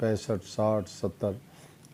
65, 60, 70,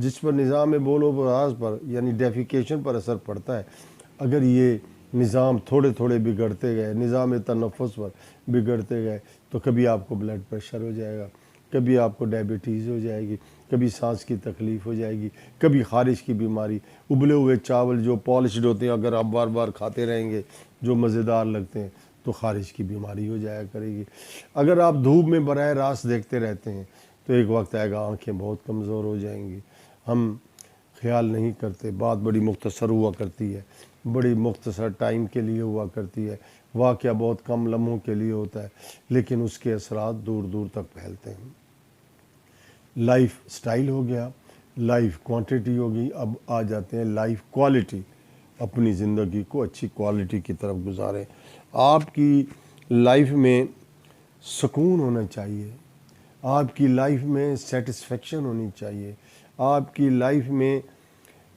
جس پر نظام بول و براز پر یعنی ڈیفیکیشن پر اثر پڑتا ہے، اگر یہ نظام تھوڑے تھوڑے بگڑتے گئے، نظام تنفس پر بگڑتے گئے، تو کبھی آپ کو بلڈ پریشر ہو جائے گا، کبھی آپ کو ڈائبٹیز ہو جائے گی، کبھی سانس کی تکلیف ہو جائے گی، کبھی خارش کی بیماری۔ ابلے ہوئے چاول جو پالشڈ ہوتے ہیں اگر آپ بار بار کھاتے رہیں گے، جو مزیدار لگتے ہیں، تو خارش کی بیماری ہو جایا کرے گی۔ اگر آپ دھوپ میں براہ راست دیکھتے رہتے ہیں تو ایک وقت آئے گا آنکھیں بہت کمزور ہو جائیں گی۔ ہم خیال نہیں کرتے، بات بڑی مختصر ہوا کرتی ہے، بڑی مختصر ٹائم کے لیے ہوا کرتی ہے، واقعہ بہت کم لمحوں کے لیے ہوتا ہے، لیکن اس کے اثرات دور دور تک پھیلتے ہیں۔ لائف سٹائل ہو گیا، لائف کوانٹیٹی ہوگی، اب آ جاتے ہیں لائف کوالٹی۔ اپنی زندگی کو اچھی کوالٹی کی طرف گزاریں۔ آپ کی لائف میں سکون ہونا چاہیے، آپ کی لائف میں سیٹسفیکشن ہونی چاہیے، آپ کی لائف میں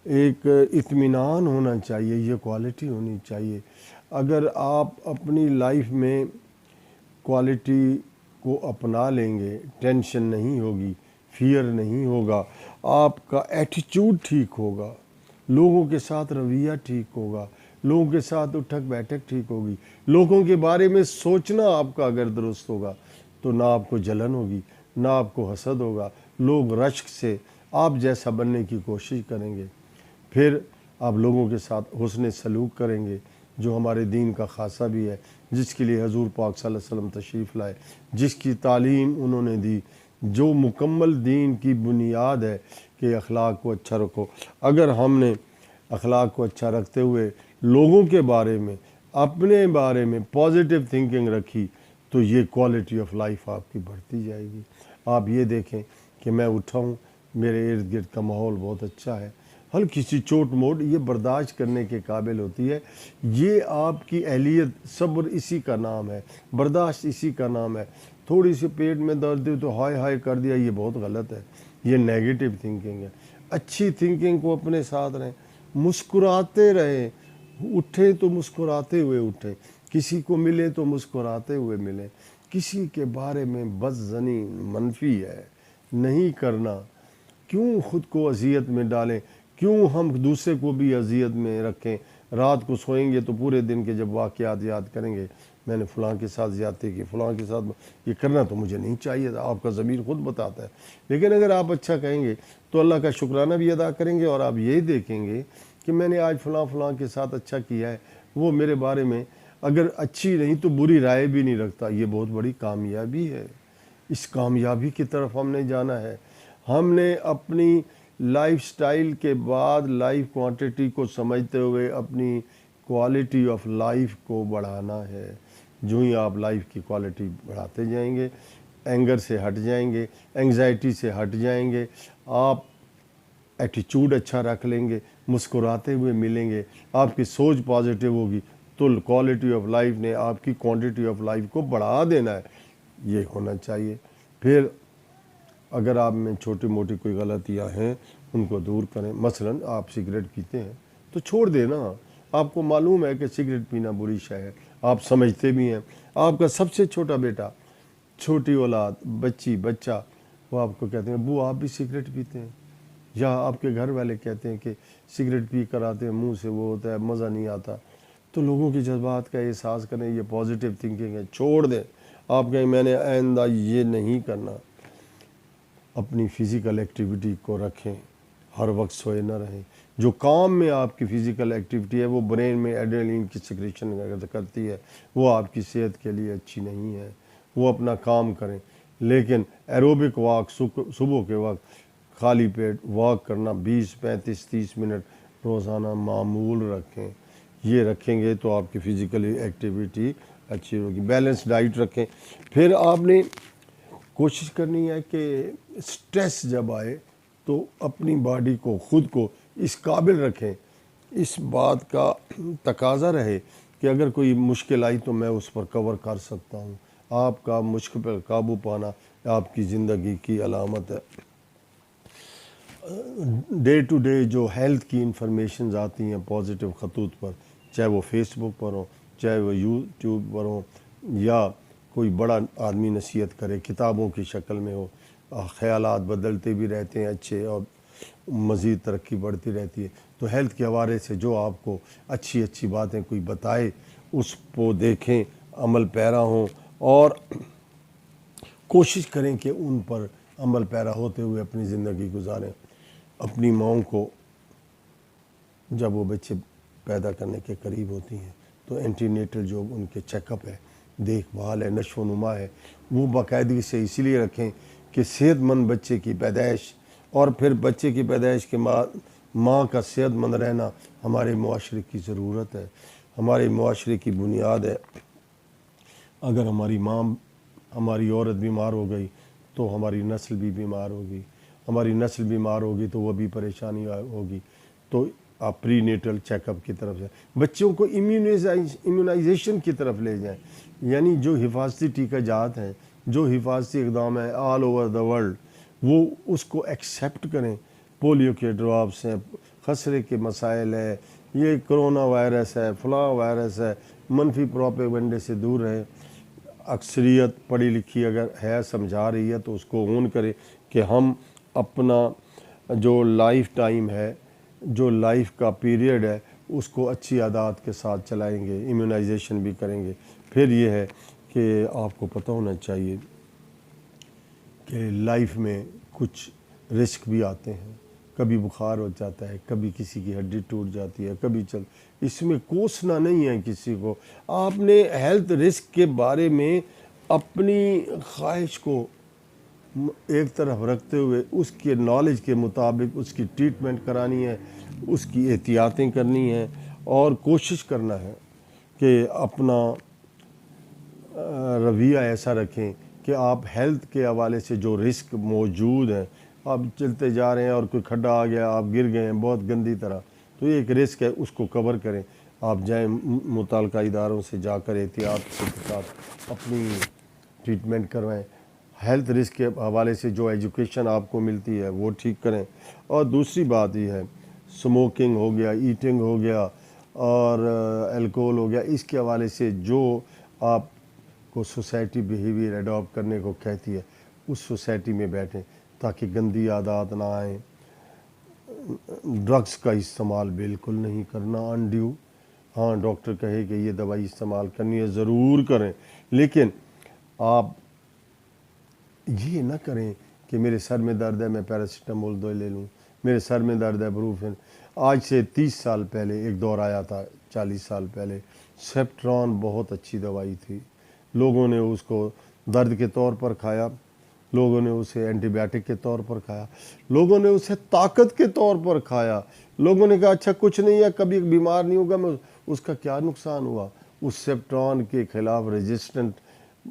ایک اطمینان ہونا چاہیے، یہ کوالٹی ہونی چاہیے۔ اگر آپ اپنی لائف میں کوالٹی کو اپنا لیں گے، ٹینشن نہیں ہوگی، فیئر نہیں ہوگا، آپ کا ایٹیچیوڈ ٹھیک ہوگا، لوگوں کے ساتھ رویہ ٹھیک ہوگا، لوگوں کے ساتھ اٹھک بیٹھک ٹھیک ہوگی، لوگوں کے بارے میں سوچنا آپ کا اگر درست ہوگا، تو نہ آپ کو جلن ہوگی، نہ آپ کو حسد ہوگا، لوگ رشک سے آپ جیسا بننے کی کوشش کریں گے۔ پھر آپ لوگوں کے ساتھ حسن سلوک کریں گے، جو ہمارے دین کا خاصہ بھی ہے، جس کے لیے حضور پاک صلی اللہ علیہ وسلم تشریف لائے، جس کی تعلیم انہوں نے دی، جو مکمل دین کی بنیاد ہے کہ اخلاق کو اچھا رکھو۔ اگر ہم نے اخلاق کو اچھا رکھتے ہوئے لوگوں کے بارے میں، اپنے بارے میں پازیٹیو تھنکنگ رکھی، تو یہ کوالٹی آف لائف آپ کی بڑھتی جائے گی۔ آپ یہ دیکھیں کہ میں اٹھا ہوں، میرے ارد گرد کا ماحول بہت اچھا ہے، ہلکی سی چوٹ موٹ یہ برداشت کرنے کے قابل ہوتی ہے۔ یہ آپ کی اہلیت، صبر اسی کا نام ہے، برداشت اسی کا نام ہے۔ تھوڑی سی پیٹ میں درد ہے تو ہائے ہائے کر دیا، یہ بہت غلط ہے، یہ نیگیٹو تھنکنگ ہے۔ اچھی تھنکنگ کو اپنے ساتھ رہیں، مسکراتے رہیں، اٹھیں تو مسکراتے ہوئے اٹھیں، کسی کو ملے تو مسکراتے ہوئے ملیں، کسی کے بارے میں بدظنی منفی ہے نہیں کرنا۔ کیوں خود کو اذیت میں ڈالیں، کیوں ہم دوسرے کو بھی اذیت میں رکھیں؟ رات کو سوئیں گے تو پورے دن کے جب واقعات یاد کریں گے، میں نے فلاں کے ساتھ زیادتی کی، فلاں کے ساتھ یہ کرنا تو مجھے نہیں چاہیے تھا، آپ کا ضمیر خود بتاتا ہے۔ لیکن اگر آپ اچھا کہیں گے تو اللہ کا شکرانہ بھی ادا کریں گے، اور آپ یہی دیکھیں گے کہ میں نے آج فلاں فلاں کے ساتھ اچھا کیا ہے، وہ میرے بارے میں اگر اچھی نہیں تو بری رائے بھی نہیں رکھتا۔ یہ بہت بڑی کامیابی ہے، اس کامیابی کی طرف ہم نے جانا ہے۔ ہم نے اپنی لائف سٹائل کے بعد لائف کوانٹیٹی کو سمجھتے ہوئے اپنی کوالٹی آف لائف کو بڑھانا ہے۔ جو ہی آپ لائف کی کوالٹی بڑھاتے جائیں گے، اینگر سے ہٹ جائیں گے، انگزائٹی سے ہٹ جائیں گے، آپ ایٹیچیوڈ اچھا رکھ لیں گے، مسکراتے ہوئے ملیں گے، آپ کی سوچ پازیٹیو ہوگی، تو کوالٹی آف لائف نے آپ کی کوانٹیٹی آف لائف کو بڑھا دینا ہے۔ یہ ہونا چاہیے۔ پھر اگر آپ میں چھوٹی موٹی کوئی غلطیاں ہیں ان کو دور کریں۔ مثلا آپ سگریٹ پیتے ہیں تو چھوڑ دیں نا، آپ کو معلوم ہے کہ سگریٹ پینا بری شے ہے، آپ سمجھتے بھی ہیں۔ آپ کا سب سے چھوٹا بیٹا، چھوٹی اولاد، بچی، بچہ، وہ آپ کو کہتے ہیں ابو آپ بھی سگریٹ پیتے ہیں، یا آپ کے گھر والے کہتے ہیں کہ سگریٹ پی کر آتے ہیں، منہ سے وہ ہوتا ہے، مزہ نہیں آتا، تو لوگوں کے جذبات کا احساس کریں، یہ پازیٹیو تھنکنگ ہے، چھوڑ دیں۔ آپ کہیں میں نے آئندہ یہ نہیں کرنا۔ اپنی فزیکل ایکٹیویٹی کو رکھیں، ہر وقت سوئے نہ رہیں۔ جو کام میں آپ کی فزیکل ایکٹیویٹی ہے وہ برین میں ایڈرینلین کی سیکریشن کرتی ہے، وہ آپ کی صحت کے لیے اچھی نہیں ہے۔ وہ اپنا کام کریں، لیکن ایروبک واک صبح کے وقت خالی پیٹ واک کرنا 20 35 30 منٹ روزانہ معمول رکھیں۔ یہ رکھیں گے تو آپ کی فزیکل ایکٹیویٹی اچھی ہوگی۔ بیلنس ڈائٹ رکھیں۔ پھر آپ نے کوشش کرنی ہے کہ سٹریس جب آئے تو اپنی باڈی کو، خود کو اس قابل رکھیں، اس بات کا تقاضا رہے کہ اگر کوئی مشکل آئی تو میں اس پر کور کر سکتا ہوں۔ آپ کا مشکل پر قابو پانا آپ کی زندگی کی علامت ہے۔ ڈے ٹو ڈے جو ہیلتھ کی انفارمیشنز آتی ہیں پازیٹیو خطوط پر، چاہے وہ فیس بک پر ہوں، چاہے وہ یوٹیوب پر ہوں، یا کوئی بڑا آدمی نصیحت کرے کتابوں کی شکل میں ہو، خیالات بدلتے بھی رہتے ہیں اچھے، اور مزید ترقی بڑھتی رہتی ہے۔ تو ہیلتھ کے حوالے سے جو آپ کو اچھی اچھی باتیں کوئی بتائے اس کو دیکھیں، عمل پیرا ہوں، اور کوشش کریں کہ ان پر عمل پیرا ہوتے ہوئے اپنی زندگی گزاریں۔ اپنی ماؤں کو جب وہ بچے پیدا کرنے کے قریب ہوتی ہیں تو اینٹی نیٹل جو ان کے چیک اپ ہے، دیکھ بھال ہے، نشو و نما ہے، وہ باقاعدگی سے اسی لیے رکھیں کہ صحت مند بچے کی پیدائش اور پھر بچے کی پیدائش کے ماں کا صحت مند رہنا ہمارے معاشرے کی ضرورت ہے، ہمارے معاشرے کی بنیاد ہے۔ اگر ہماری ماں، ہماری عورت بیمار ہو گئی تو ہماری نسل بھی بیمار ہوگی، ہماری نسل بیمار ہوگی تو وہ بھی پریشانی ہوگی۔ تو آپ پری نیٹل چیک اپ کی طرف سے بچوں کو امیونائزیشن کی طرف لے جائیں، یعنی جو حفاظتی ٹیکہ جات ہیں، جو حفاظتی اقدام ہیں آل اوور دا ورلڈ، وہ اس کو ایکسیپٹ کریں۔ پولیو کے ڈراپس ہیں، خسرے کے مسائل ہے، یہ کرونا وائرس ہے، فلاں وائرس ہے، منفی پروپیگنڈے سے دور رہیں۔ اکثریت پڑھی لکھی اگر ہے، سمجھا رہی ہے تو اس کو اون کرے کہ ہم اپنا جو لائف ٹائم ہے، جو لائف کا پیریڈ ہے، اس کو اچھی عادات کے ساتھ چلائیں گے، امیونائزیشن بھی کریں گے۔ پھر یہ ہے کہ آپ کو پتہ ہونا چاہیے کہ لائف میں کچھ رسک بھی آتے ہیں، کبھی بخار ہو جاتا ہے، کبھی کسی کی ہڈی ٹوٹ جاتی ہے، کبھی اس میں کوسنا نہیں ہے کسی کو۔ آپ نے ہیلتھ رسک کے بارے میں اپنی خواہش کو ایک طرف رکھتے ہوئے اس کے نالج کے مطابق اس کی ٹریٹمنٹ کرانی ہے، اس کی احتیاطیں کرنی ہیں، اور کوشش کرنا ہے کہ اپنا رویہ ایسا رکھیں کہ آپ ہیلتھ کے حوالے سے جو رسک موجود ہیں، آپ چلتے جا رہے ہیں اور کوئی کھڈا آ گیا، آپ گر گئے ہیں بہت گندی طرح، تو یہ ایک رسک ہے، اس کو کور کریں۔ آپ جائیں متعلقہ اداروں سے جا کر احتیاط کے ساتھ اپنی ٹریٹمنٹ کروائیں۔ ہیلتھ رسک کے حوالے سے جو ایجوکیشن آپ کو ملتی ہے وہ ٹھیک کریں۔ اور دوسری بات یہ ہے، سموکنگ ہو گیا، ایٹنگ ہو گیا، اور الکوہول ہو گیا، اس کے حوالے سے جو آپ کو سوسائٹی بیہیویئر اڈاپٹ کرنے کو کہتی ہے، اس سوسائٹی میں بیٹھیں تاکہ گندی عادات نہ آئیں۔ ڈرگس کا استعمال بالکل نہیں کرنا انڈیو، ہاں ڈاکٹر کہے کہ یہ دوائی استعمال کرنی ہے ضرور کریں، لیکن آپ یہ نہ کریں کہ میرے سر میں درد ہے میں پیراسیٹامول دوائی لے لوں، میرے سر میں درد ہے بروفن۔ آج سے 30 سال پہلے ایک دور آیا تھا، 40 سال پہلے، سیپٹران بہت اچھی دوائی تھی، لوگوں نے اس کو درد کے طور پر کھایا، لوگوں نے اسے اینٹی بائیوٹک کے طور پر کھایا، لوگوں نے اسے طاقت کے طور پر کھایا، لوگوں نے کہا اچھا کچھ نہیں ہے، کبھی بیمار نہیں ہوگا میں، اس کا کیا نقصان ہوا؟ اس سیپٹران کے خلاف ریزسٹنٹ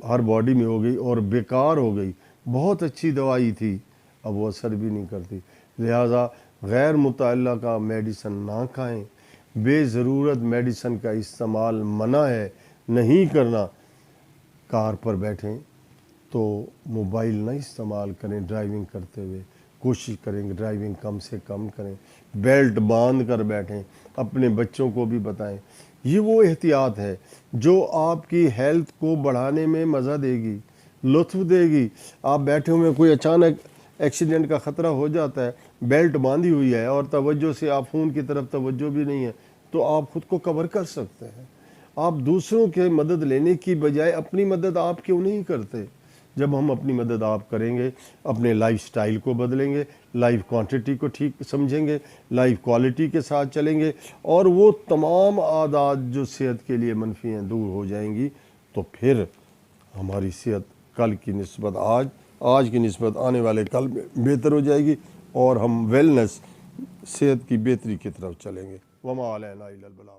ہر باڈی میں ہو گئی اور بیکار ہو گئی۔ بہت اچھی دوائی تھی، اب وہ اثر بھی نہیں کرتی۔ لہٰذا غیر متعلقہ میڈیسن نہ کھائیں، بے ضرورت میڈیسن کا استعمال منع ہے، نہیں کرنا۔ کار پر بیٹھیں تو موبائل نہ استعمال کریں، ڈرائیونگ کرتے ہوئے کوشش کریں کہ ڈرائیونگ کم سے کم کریں، بیلٹ باندھ کر بیٹھیں، اپنے بچوں کو بھی بتائیں۔ یہ وہ احتیاط ہے جو آپ کی ہیلتھ کو بڑھانے میں مزہ دے گی، لطف دے گی۔ آپ بیٹھے ہوئے کوئی اچانک ایکسیڈنٹ کا خطرہ ہو جاتا ہے، بیلٹ باندھی ہوئی ہے اور توجہ سے آپ فون کی طرف توجہ بھی نہیں ہے، تو آپ خود کو کور کر سکتے ہیں۔ آپ دوسروں کے مدد لینے کی بجائے اپنی مدد آپ کیوں نہیں کرتے؟ جب ہم اپنی مدد آپ کریں گے، اپنے لائف سٹائل کو بدلیں گے، لائف کوانٹٹی کو ٹھیک سمجھیں گے، لائف کوالٹی کے ساتھ چلیں گے، اور وہ تمام عادات جو صحت کے لیے منفی ہیں دور ہو جائیں گی، تو پھر ہماری صحت کل کی نسبت آج کی نسبت آنے والے کل میں بہتر ہو جائے گی، اور ہم ویلنس، صحت کی بہتری کی طرف چلیں گے۔ وما علینا الا البلاغ۔